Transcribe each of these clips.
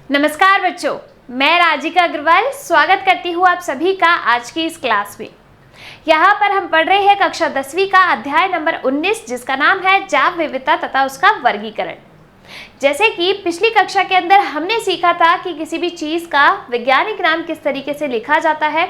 नमस्कार बच्चों, मैं राजिका अग्रवाल स्वागत करती हूँ आप सभी का आज की इस क्लास में। यहाँ पर हम पढ़ रहे हैं कक्षा 10वीं का अध्याय नंबर 19 जिसका नाम है जैव विविधता तथा उसका वर्गीकरण। जैसे कि पिछली कक्षा के अंदर हमने सीखा था कि किसी भी चीज का वैज्ञानिक नाम किस तरीके से लिखा जाता है,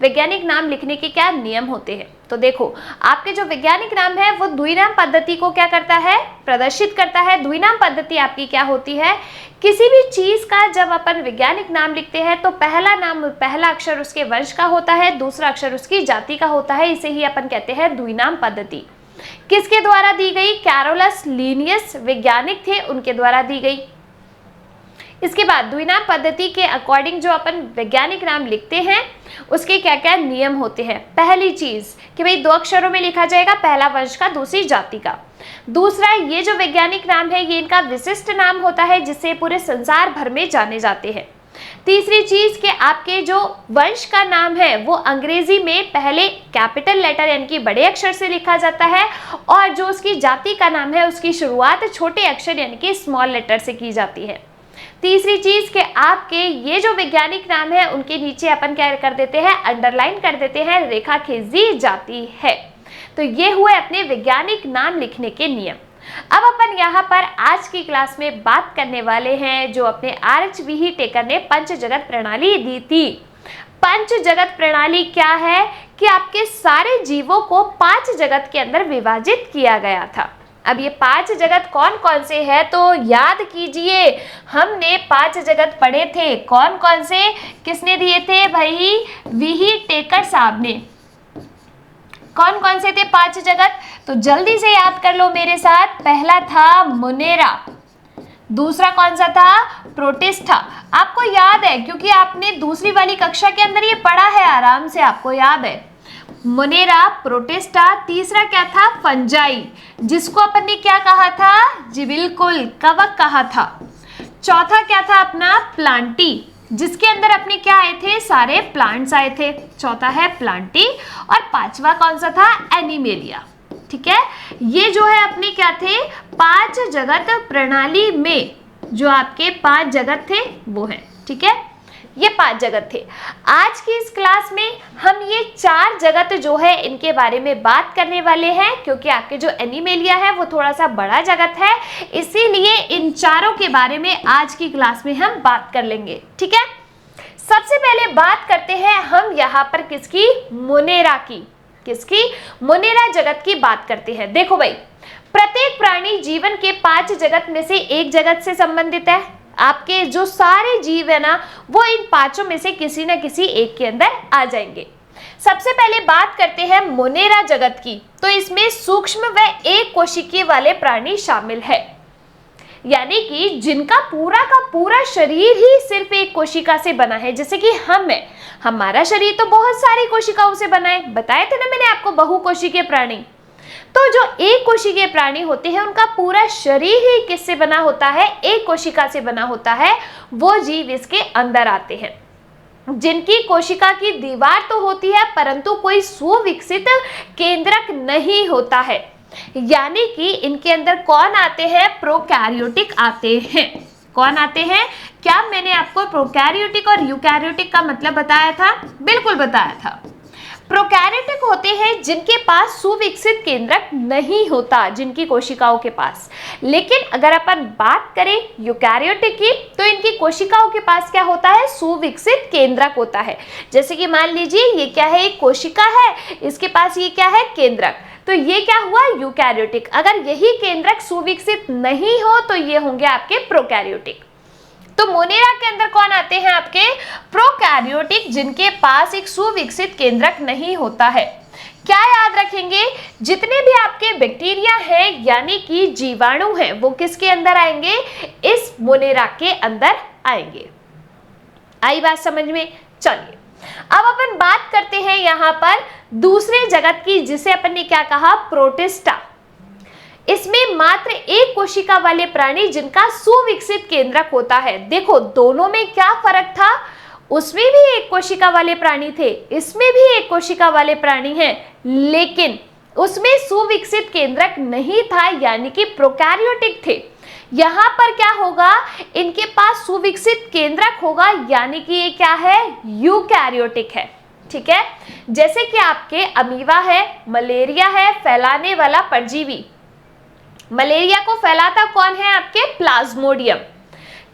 वैज्ञानिक नाम लिखने के क्या नियम होते हैं। तो देखो, आपके जो वैज्ञानिक नाम है वो द्विनाम पद्धति को क्या करता है, प्रदर्शित करता है। द्विनाम पद्धति आपकी क्या होती है, किसी भी चीज का जब अपन वैज्ञानिक नाम लिखते हैं तो पहला अक्षर उसके वंश का होता है, दूसरा अक्षर उसकी जाति का होता है। इसे ही अपन कहते हैं द्विनाम पद्धति। किसके द्वारा दी गई, कैरोलस लिनियस वैज्ञानिक थे, उनके द्वारा दी गई। इसके बाद द्विनाम पद्धति के अकॉर्डिंग जो अपन वैज्ञानिक नाम लिखते हैं उसके क्या क्या नियम होते हैं। पहली चीज कि भाई 2 अक्षरों में लिखा जाएगा, पहला वंश का, दूसरी जाति का। दूसरा, ये जो वैज्ञानिक नाम है ये इनका विशिष्ट नाम होता है जिससे पूरे संसार भर में जाने जाते हैं। तीसरी चीज कि आपके जो वंश का नाम है वो अंग्रेजी में पहले कैपिटल लेटर यानी कि बड़े अक्षर से लिखा जाता है और जो उसकी जाति का नाम है उसकी शुरुआत छोटे अक्षर यानी कि स्मॉल लेटर से की जाती है। तीसरी चीज कि आपके ये जो वैज्ञानिक नाम है उनके नीचे अपन क्या कर देते हैं, अंडरलाइन कर देते हैं, रेखा खींची जाती है। तो ये हुए अपने वैज्ञानिक नाम लिखने के नियम। अब अपन यहाँ पर आज की क्लास में बात करने वाले हैं जो अपने RHV टेकर ने पंच जगत प्रणाली दी थी। पंच जगत प्रणाली क्या है कि आपके सारे जीवों को 5 जगत के अंदर विभाजित किया गया था। अब ये 5 जगत कौन कौन से हैं तो याद कीजिए, हमने 5 जगत पढ़े थे। कौन कौन से, किसने दिए थे भाई, VH टेकर साहब ने। कौन कौन से थे 5 जगत, तो जल्दी से याद कर लो मेरे साथ। पहला था मोनेरा, दूसरा कौन सा था, प्रोटिस्टा। आपको याद है क्योंकि आपने दूसरी वाली कक्षा के अंदर ये पढ़ा है, आराम से आपको याद है। Monera, protista. तीसरा क्या था, फंजाई, जिसको अपन ने क्या कहा था, जी बिल्कुल, कवक कहा था। चौथा क्या था अपना, प्लांटी, जिसके अंदर अपने क्या आए थे, सारे प्लांट्स आए थे। चौथा है प्लांटी। और 5वां कौन सा था, एनिमेलिया। ठीक है, ये जो है अपने क्या थे, 5 जगत प्रणाली में जो आपके 5 जगत थे वो है। ठीक है, ये 5 जगत थे। आज की इस क्लास में हम ये 4 जगत जो है इनके बारे में बात करने वाले हैं क्योंकि आपके जो एनिमेलिया है वो थोड़ा सा बड़ा जगत है, इसीलिए इन चारों के बारे में आज की क्लास में हम बात कर लेंगे। ठीक है, सबसे पहले बात करते हैं हम यहाँ पर किसकी, मोनेरा की। किसकी, मोनेरा जगत की बात करते हैं। देखो भाई, प्रत्येक प्राणी जीवन के 5 जगत में से एक जगत से संबंधित है। आपके जो सारे जीव है ना वो इन 5 में से किसी न किसी एक के अंदर आ जाएंगे। सबसे पहले बात करते हैं मोनेरा जगत की, तो इसमें सूक्ष्म व एक कोशिकीय वाले प्राणी शामिल है, यानी कि जिनका पूरा का पूरा शरीर ही सिर्फ एक कोशिका से बना है। जैसे कि हम है, हमारा शरीर तो बहुत सारी कोशिकाओं से बना है, बताए थे ना मैंने आपको, बहुकोशिकीय प्राणी। तो जो एक कोशिकीय प्राणी होते हैं उनका पूरा शरीर ही किससे बना होता है, एक कोशिका से बना होता है। वो जीव इसके अंदर आते हैं जिनकी कोशिका की दीवार तो होती है परंतु कोई सुविकसित केंद्रक नहीं होता है, यानी कि इनके अंदर कौन आते हैं, प्रोकैरियोटिक आते हैं। कौन आते हैं, क्या मैंने आपको प्रोकैरियोटिक और यूकैरियोटिक का मतलब बताया था, बिल्कुल बताया था। प्रोकैरियोटिक होते हैं जिनके पास सुविकसित केंद्रक नहीं होता, जिनकी कोशिकाओं के पास। लेकिन अगर अपन बात करें यूकैरियोटिक की तो इनकी कोशिकाओं के पास क्या होता है, सुविकसित केंद्रक होता है। जैसे कि मान लीजिए ये क्या है, एक कोशिका है, इसके पास ये क्या है, केंद्रक, तो ये क्या हुआ, यूकैरियोटिक। अगर यही केंद्रक सुविकसित नहीं हो तो ये होंगे आपके प्रोकैरियोटिक। तो मोनेरा के अंदर कौन आते हैं, आपके प्रोकैरियोटिक, जिनके पास एक सुविकसित केंद्रक नहीं होता है। क्या याद रखेंगे, जितने भी आपके बैक्टीरिया हैं यानी कि जीवाणु हैं वो किसके अंदर आएंगे, इस मोनेरा के अंदर आएंगे। आई बात समझ में, चलिए अब अपन बात करते हैं यहाँ पर दूसरे जगत की, जिसे अपन ने क्या कहा, प्रोटिस्टा। इसमें मात्र एक कोशिका वाले प्राणी जिनका सुविकसित केंद्रक होता है। देखो दोनों में क्या फर्क था, उसमें भी एक कोशिका वाले प्राणी थे, इसमें भी एक कोशिका वाले प्राणी हैं, लेकिन उसमें सुविकसित केंद्रक नहीं था, यानी कि प्रोकैरियोटिक थे। यहाँ पर क्या होगा, इनके पास सुविकसित केंद्रक होगा, यानी कि ये क्या है, यूकैरियोटिक है। ठीक है, जैसे कि आपके अमीबा है, मलेरिया है, फैलाने वाला परजीवी। मलेरिया को फैलाता कौन है, आपके प्लाज्मोडियम,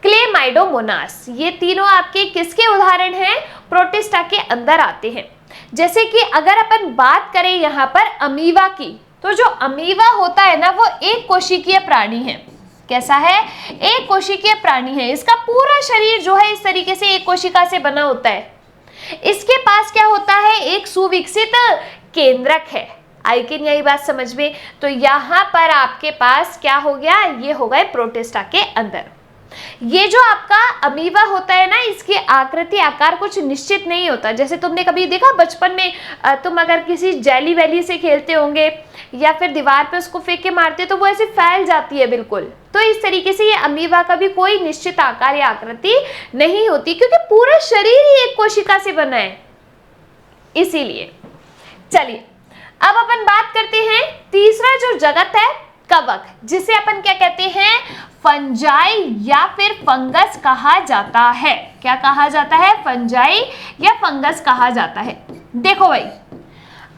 क्लेमाइडोमोनास। ये तीनों आपके किसके उदाहरण हैं, प्रोटिस्टा के अंदर आते हैं। जैसे कि अगर अपन बात करें यहाँ पर अमीबा की, तो जो अमीबा होता है ना, वो एक कोशिकीय प्राणी है। कैसा है, एक कोशिकीय प्राणी है। इसका पूरा शरीर जो है इस तरीके से एक कोशिका से बना होता है। इसके पास क्या होता है, एक सुविकसित केंद्रक है। आई कि यही बात समझ में। तो यहाँ पर आपके पास क्या हो गया, ये हो गए प्रोटिस्टा के अंदर। ये जो आपका अमीबा होता है ना, इसकी आकृति आकार कुछ निश्चित नहीं होता। जैसे तुमने कभी देखा बचपन में, तुम अगर किसी जेली वैली से खेलते होंगे या फिर दीवार पे उसको फेंक के मारते तो वो ऐसे फैल जाती है बिल्कुल। तो इस तरीके से ये अमीबा का भी कोई निश्चित आकार या आकृति नहीं होती, क्योंकि पूरा शरीर ही एक कोशिका से बना है, इसीलिए। चलिए अब अपन बात करते हैं तीसरा जो जगत है, कवक, जिसे अपन क्या कहते हैं, फंजाई या फिर फंगस कहा जाता है। क्या कहा जाता है, फंजाई या फंगस कहा जाता है। देखो भाई,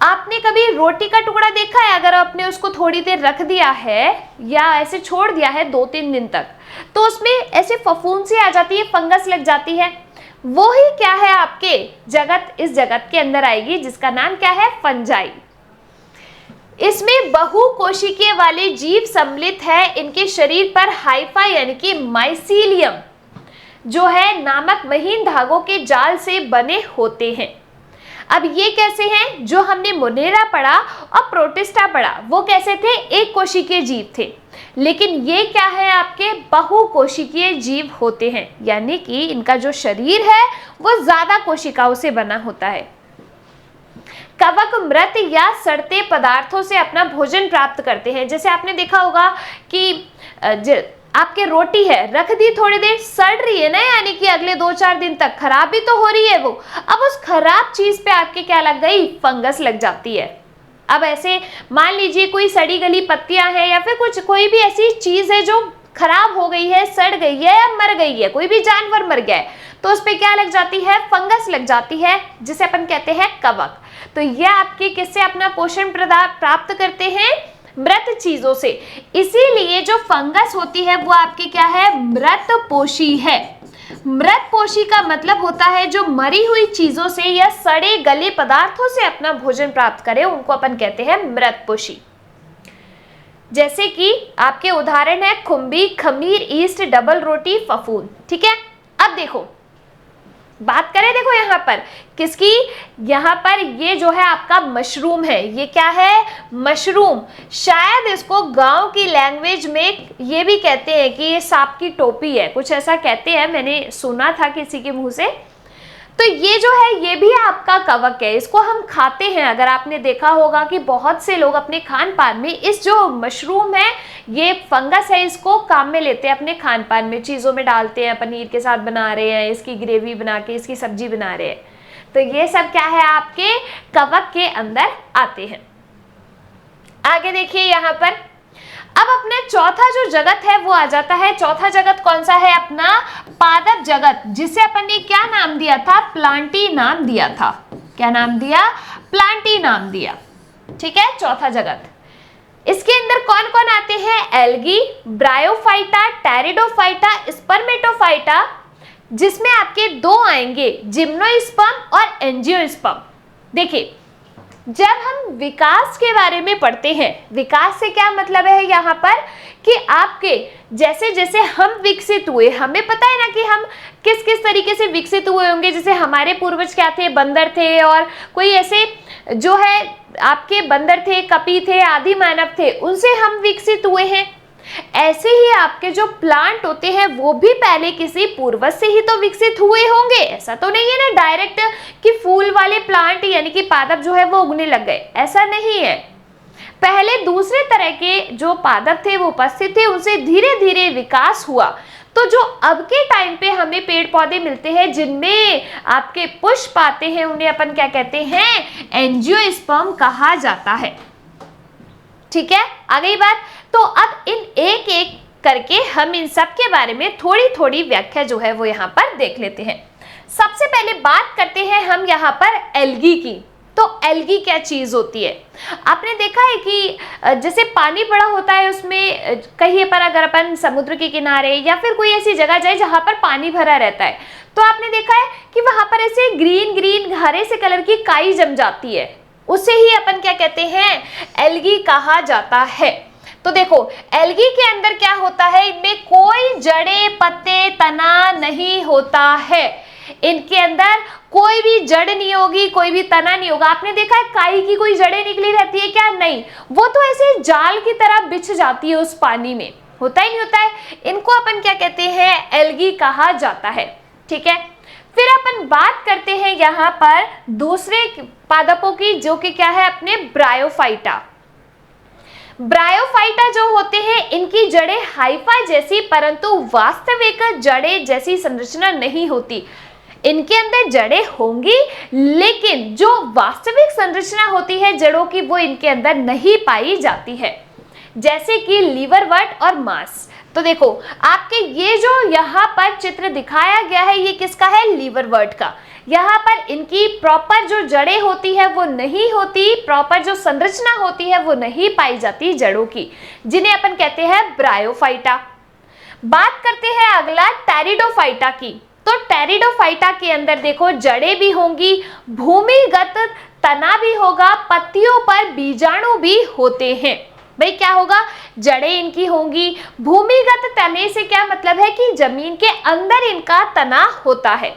आपने कभी रोटी का टुकड़ा देखा है, अगर आपने उसको थोड़ी देर रख दिया है या ऐसे छोड़ दिया है 2-3 दिन तक, तो उसमें ऐसे फफूंदी आ जाती है, फंगस लग जाती है। वो ही क्या है, आपके जगत, इस जगत के अंदर आएगी, जिसका नाम क्या है, फंजाई। इसमें बहुकोशिकीय वाले जीव सम्मिलित है। इनके शरीर पर हाइफा यानी कि माइसीलियम जो है नामक महीन धागों के जाल से बने होते हैं। अब ये कैसे हैं, जो हमने मोनेरा पढ़ा और प्रोटिस्टा पढ़ा, वो कैसे थे, एक कोशिकीय जीव थे। लेकिन ये क्या है, आपके बहुकोशिकीय जीव होते हैं, यानी कि इनका जो शरीर है वो ज्यादा कोशिकाओं से बना होता है। कवक मृत या सड़ते पदार्थों से अपना भोजन प्राप्त करते हैं। जैसे आपने देखा होगा कि आपके रोटी है, रख दी थोड़ी देर, सड़ रही है ना, यानी कि अगले 2-4 दिन तक खराब भी तो हो रही है वो। अब उस खराब चीज पे आपके क्या लग गई, फंगस लग जाती है। अब ऐसे मान लीजिए कोई सड़ी गली पत्तियां हैं या फिर कुछ कोई भी ऐसी चीज है जो खराब हो गई है, सड़ गई है या मर गई है, कोई भी जानवर मर गया है, तो उस पे क्या लग जाती है, फंगस लग जाती है, जिसे अपन कहते हैं कवक। तो यह आपके किससे अपना पोषण प्राप्त करते हैं, मृत चीजों से। इसीलिए जो फंगस होती है वो आपकी क्या है, मृत पोषी है। मृत पोषी का मतलब होता है जो मरी हुई चीजों से या सड़े गले पदार्थों से अपना भोजन प्राप्त करे, उनको अपन कहते हैं मृत पोषी। जैसे कि आपके उदाहरण है खुम्बी, खमीर, ईस्ट, डबल रोटी, फफूंद। ठीक है, अब देखो बात करें, देखो यहाँ पर किसकी, यहाँ पर ये जो है आपका मशरूम है। ये क्या है, मशरूम। शायद इसको गांव की लैंग्वेज में ये भी कहते हैं कि ये सांप की टोपी है, कुछ ऐसा कहते हैं, मैंने सुना था किसी के मुंह से। तो ये जो है ये भी आपका कवक है, इसको हम खाते हैं। अगर आपने देखा होगा कि बहुत से लोग अपने खान पान में इस जो मशरूम है, ये फंगस है, इसको काम में लेते हैं, अपने खान पान में चीज़ों में डालते हैं, पनीर के साथ बना रहे हैं, इसकी ग्रेवी बना के इसकी सब्जी बना रहे हैं। तो ये सब क्या है, आपके कवक के अंदर आते हैं। आगे देखिए यहाँ पर, अब अपना चौथा जो जगत है वो आ जाता है। चौथा जगत कौन सा है, अपना पादप जगत, जिसे अपन ने क्या नाम दिया था, प्लांटी नाम दिया था। क्या नाम दिया, प्लांटी नाम दिया। ठीक है, चौथा जगत। इसके अंदर कौन कौन आते हैं, एल्गी, ब्रायोफाइटा, टेरिडोफाइटा, स्पर्मेटोफाइटा, जिसमें आपके 2 आएंगे, जिम्नोस्पर्म और एंजियोस्पर्म। देखिए, जब हम विकास के बारे में पढ़ते हैं, विकास से क्या मतलब है यहाँ पर कि आपके जैसे जैसे हम विकसित हुए, हमें पता है ना कि हम किस किस तरीके से विकसित हुए होंगे। जैसे हमारे पूर्वज क्या थे, बंदर थे, और कोई ऐसे जो है आपके बंदर थे, कपी थे, आदि मानव थे, उनसे हम विकसित हुए हैं। ऐसे ही आपके जो प्लांट होते हैं वो भी पहले किसी पूर्वज से ही तो विकसित हुए होंगे। ऐसा तो नहीं है ना डायरेक्ट कि फूल वाले प्लांट यानी कि पादप जो है वो उगने लग गए, ऐसा नहीं है। पहले दूसरे तरह के जो पादप थे वो उपस्थित थे, उनसे धीरे धीरे विकास हुआ। तो जो अब के टाइम पे हमें पेड़ पौधे मिलते हैं जिनमें आपके पुष्प आते हैं, उन्हें अपन क्या कहते हैं, एंजियोस्पर्म कहा जाता है। ठीक है, आ गई बात। तो अब इन एक एक करके हम इन सब के बारे में थोड़ी थोड़ी व्याख्या जो है वो यहाँ पर देख लेते हैं। सबसे पहले बात करते हैं हम यहाँ पर एल्गी की। तो एल्गी क्या चीज होती है? आपने देखा है कि जैसे पानी पड़ा होता है, उसमें कहीं पर अगर अपन समुद्र के किनारे या फिर कोई ऐसी जगह जाए जहां पर पानी भरा रहता है, तो आपने देखा है कि वहां पर ऐसे ग्रीन ग्रीन हरे से कलर की काई जम जाती है, उसे ही अपन क्या कहते हैं? एल्गी कहा जाता है। तो देखो एल्गी के अंदर क्या होता है, इनमें कोई जड़े पत्ते तना नहीं होता है, इनके अंदर कोई भी जड़ नहीं होगी, कोई भी तना नहीं होगा। आपने देखा है काई की कोई जड़ें निकली रहती है क्या? नहीं, वो तो ऐसे जाल की तरह बिछ जाती है उस पानी में, होता ही नहीं होता है। इनको अपन क्या कहते हैं? एल्गी कहा जाता है। ठीक है, फिर अपन बात करते हैं यहाँ पर दूसरे पादपों की, जो कि क्या है अपने ब्रायोफाइटा। ब्रायोफाइटा जो होते हैं, इनकी जड़ें हाइफा जैसी परंतु वास्तविक जड़ें जैसी संरचना नहीं होती। इनके अंदर जड़ें होंगी लेकिन जो वास्तविक संरचना होती है जड़ों की, वो इनके अंदर नहीं पाई जाती है, जैसे कि लीवरवर्ट और मांस। तो देखो आपके ये जो यहाँ पर चित्र दिखाया गया है, ये किसका है? लीवरवर्ट का। यहाँ पर इनकी प्रॉपर जो जड़ें होती है वो नहीं होती, प्रॉपर जो संरचना होती है वो नहीं पाई जाती जड़ों की, जिन्हें अपन कहते हैं ब्रायोफाइटा। बात करते हैं अगला टेरिडोफाइटा की। तो टेरिडोफाइटा के अंदर देखो जड़ें भी होंगी, भूमिगत तना भी होगा, पत्तियों पर बीजाणु भी होते हैं। भाई क्या होगा? जड़ें इनकी होंगी, भूमिगत तने से क्या मतलब है कि जमीन के अंदर इनका तना होता है,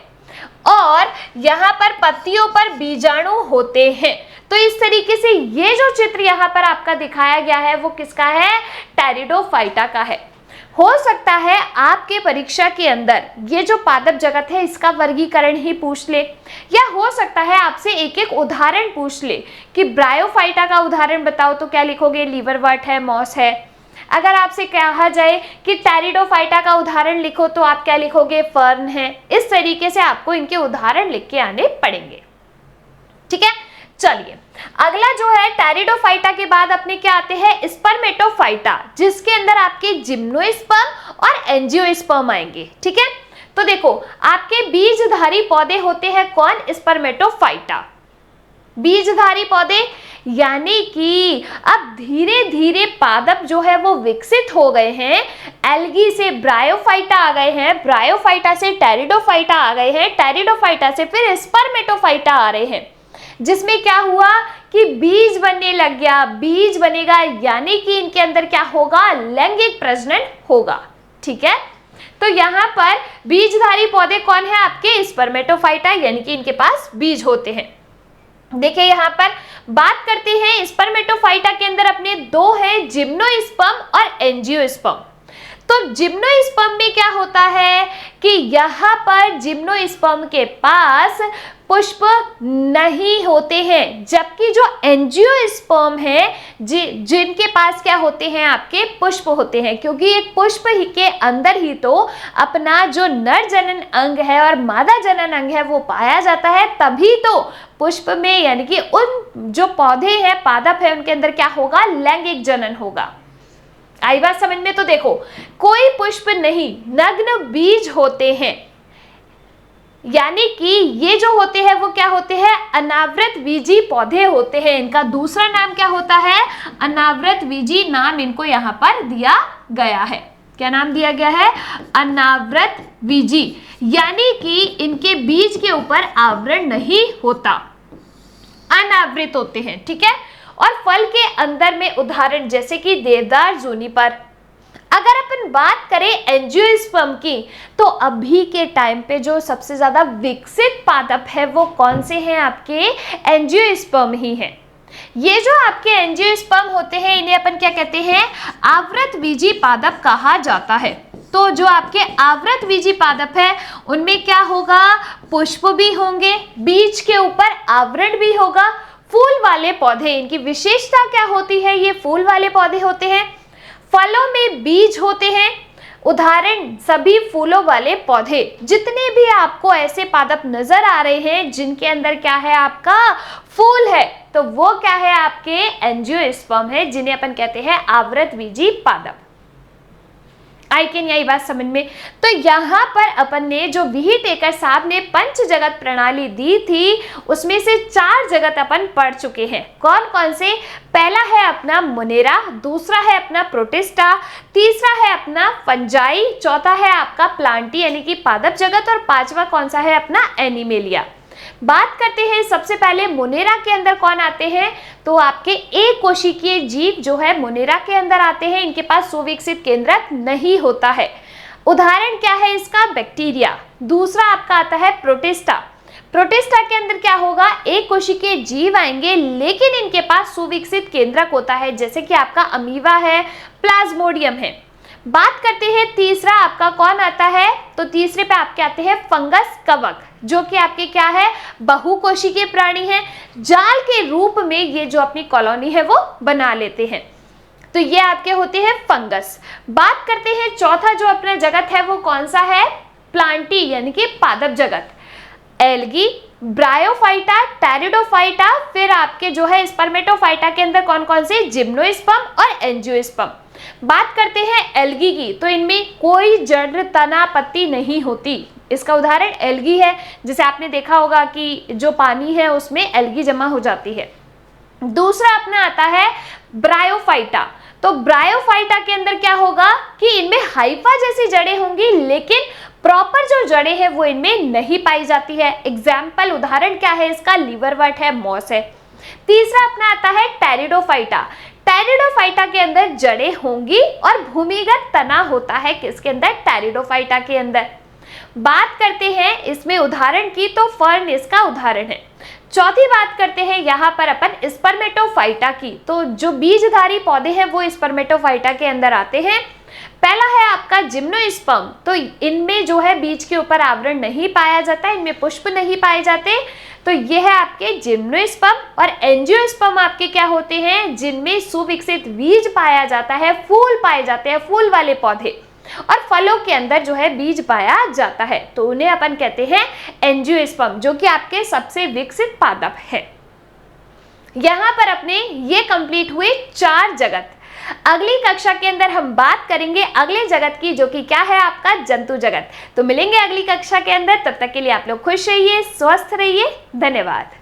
और यहाँ पर पत्तियों पर बीजाणु होते हैं। तो इस तरीके से ये जो चित्र यहाँ पर आपका दिखाया गया है वो किसका है? टेरिडोफाइटा का है। हो सकता है आपके परीक्षा के अंदर ये जो पादप जगत है इसका वर्गीकरण ही पूछ ले, या हो सकता है आपसे एक एक उदाहरण पूछ ले कि ब्रायोफाइटा का उदाहरण बताओ, तो क्या लिखोगे? लीवरवर्ट है, मॉस है। अगर आपसे कहा जाए कि टेरिडोफाइटा का उदाहरण लिखो, तो आप क्या लिखोगे? फर्न है। इस तरीके से आपको इनके उदाहरण लिख के आने पड़ेंगे। ठीक है, चलिए अगला जो है टेरिडोफाइटा के बाद अपने क्या आते हैं? स्पर्मेटोफाइटा, जिसके अंदर आपके जिम्नोस्पर्म और एंजियोस्पर्म आएंगे। ठीक है, तो देखो आपके बीजधारी पौधे होते हैं कौन? स्पर्मेटोफाइटा। बीजधारी पौधे यानी कि अब धीरे धीरे पादप जो है वो विकसित हो गए हैं, एल्गी से ब्रायोफाइटा आ गए हैं, ब्रायोफाइटा से टेरिडोफाइटा आ गए हैं, टेरिडोफाइटा से फिर स्पर्मेटोफाइटा आ रहे हैं, जिसमें क्या हुआ कि बीज बनने लग गया। बीज बनेगा यानी कि इनके अंदर क्या होगा? लैंगिक प्रजनन होगा। ठीक है, तो यहाँ पर बीजधारी पौधे कौन है? आपके स्पर्मेटोफाइटा, यानी कि इनके पास बीज होते हैं। देखिए यहाँ पर बात करते हैं स्पर्मेटोफाइटा के अंदर अपने दो है, जिम्नोस्पर्म और एंजियोस्पर्म। तो जिम्नोस्पर्म में क्या होता है कि यहाँ पर जिम्नोस्पर्म के पास पुष्प नहीं होते हैं, जबकि जो एंजियोस्पर्म है जिनके पास क्या होते हैं? आपके पुष्प होते हैं, क्योंकि एक पुष्प ही के अंदर ही तो अपना जो नर जनन अंग है और मादा जनन अंग है वो पाया जाता है, तभी तो पुष्प में यानी कि उन जो पौधे हैं, पादप है, उनके अंदर क्या होगा? लैंगिक जनन होगा। आई बात समझ में? तो देखो कोई पुष्प नहीं, नग्न बीज होते हैं, यानी कि ये जो होते हैं वो क्या होते हैं? अनावृत बीजी पौधे होते हैं। इनका दूसरा नाम क्या होता है? अनावृत बीजी नाम इनको यहाँ पर दिया गया है। क्या नाम दिया गया है? अनावृत बीजी, यानी कि इनके बीज के ऊपर आवरण नहीं होता, अनावृत होते हैं। ठीक है, और फल के अंदर में उदाहरण जैसे कि देवदार, जूनिपर। अगर अपन बात करें एंजियोस्पर्म की, तो अभी के टाइम पे जो सबसे ज्यादा विकसित पादप है वो कौन से हैं? आपके एंजियोस्पर्म ही हैं। ये जो आपके एंजियोस्पर्म होते हैं इन्हें अपन क्या कहते हैं? आवृत बीजी पादप कहा जाता है। तो जो आपके आवृत बीजी पादप है उनमें क्या होगा? पुष्प भी होंगे, बीज के ऊपर आवरण भी होगा, फूल वाले पौधे। इनकी विशेषता क्या होती है? ये फूल वाले पौधे होते हैं, फलों में बीज होते हैं। उदाहरण सभी फूलों वाले पौधे, जितने भी आपको ऐसे पादप नजर आ रहे हैं जिनके अंदर क्या है? आपका फूल है, तो वो क्या है? आपके एंजियोस्पर्म है, जिन्हें अपन कहते हैं आवृत बीजी पादप। आई कैन यही बात समझ में। तो यहाँ पर अपन ने जो व्हीटेकर साहब ने पंच जगत प्रणाली दी थी उसमें से 4 जगत अपन पढ़ चुके हैं। कौन कौन से? पहला है अपना मोनेरा, दूसरा है अपना प्रोटिस्टा, तीसरा है अपना फंजाई, चौथा है आपका प्लांटी यानी कि पादप जगत, और 5वां कौन सा है अपना एनिमेलिया। बात करते हैं सबसे पहले मोनेरा के अंदर कौन आते हैं, तो आपके एक कोशिकीय जीव जो है मोनेरा के अंदर आते हैं। इनके पास सुविकसित केंद्रक नहीं होता है। उदाहरण क्या है इसका? बैक्टीरिया। दूसरा आपका आता है प्रोटिस्टा। प्रोटिस्टा के अंदर क्या होगा? एक कोशिकीय जीव आएंगे लेकिन इनके पास सुविकसित केंद्रक होता है, जैसे कि आपका अमीबा है, प्लाज्मोडियम है। बात करते हैं तीसरा आपका कौन आता है, तो तीसरे पे आपके आते हैं फंगस, कवक, जो कि आपके क्या है? बहुकोशिकीय प्राणी है। जाल के रूप में ये जो अपनी कॉलोनी है वो बना लेते हैं। तो ये आपके होते हैं फंगस। बात करते हैं चौथा जो अपना जगत है वो कौन सा है? प्लांटी यानी कि पादप जगत। एल्गी, ब्रायोफाइटा, टेरिडोफाइटा, फिर आपके जो है स्पर्मेटोफाइटा के अंदर कौन कौन से? जिम्नोस्पर्म और एंजियोस्पर्म। बात करते हैं एल्गी की, तो इनमें कोई जड़, तना, पत्ती नहीं होती। इसका उदाहरण एल्गी है। जैसे आपने देखा होगा कि जो पानी है उसमें एल्गी जमा हो जाती है। दूसरा अपना आता है ब्रायोफाइटा। तो ब्रायोफाइटा के अंदर क्या होगा कि इनमें हाइफा जैसी जड़ें होंगी लेकिन प्रॉपर जो जड़ें हैं वो इनमें नहीं पाई जाती है। एग्जाम्पल, उदाहरण क्या है इसका? लिवरवर्ट है, मॉस है। तीसरा अपना आता है टेरिडोफाइटा। टेरिडोफाइटा के अंदर जड़ें होंगी और भूमिगत तना होता है किसके अंदर? टेरिडोफाइटा के अंदर। बात करते हैं इसमें उदाहरण की, तो फर्न इसका उदाहरण है। चौथी बात करते हैं यहाँ पर अपन स्पर्मेटोफाइटा की। तो जो बीजधारी पौधे हैं वो स्पर्मेटोफाइटा के अंदर आते हैं। पहला है आपका जिम्नोस्पर्म। तो इनमें जो है बीज के ऊपर आवरण नहीं पाया जाता, इनमें पुष्प नहीं पाए जाते। तो ये है आपके जिम्नोस्पर्म। और एंजियोस्पर्म आपके क्या होते हैं? जिनमें सुविकसित बीज पाया जाता है, फूल पाए जाते हैं, फूल वाले पौधे, और फलों के अंदर जो है बीज पाया जाता है। तो उन्हें अपन कहते हैं एंजियोस्पर्म, जो कि आपके सबसे विकसित पादप है। यहां पर अपने ये कंप्लीट हुए 4 जगत। अगली कक्षा के अंदर हम बात करेंगे अगले जगत की, जो कि क्या है आपका? जंतु जगत। तो मिलेंगे अगली कक्षा के अंदर। तब तक के लिए आप लोग खुश रहिए, स्वस्थ रहिए। धन्यवाद।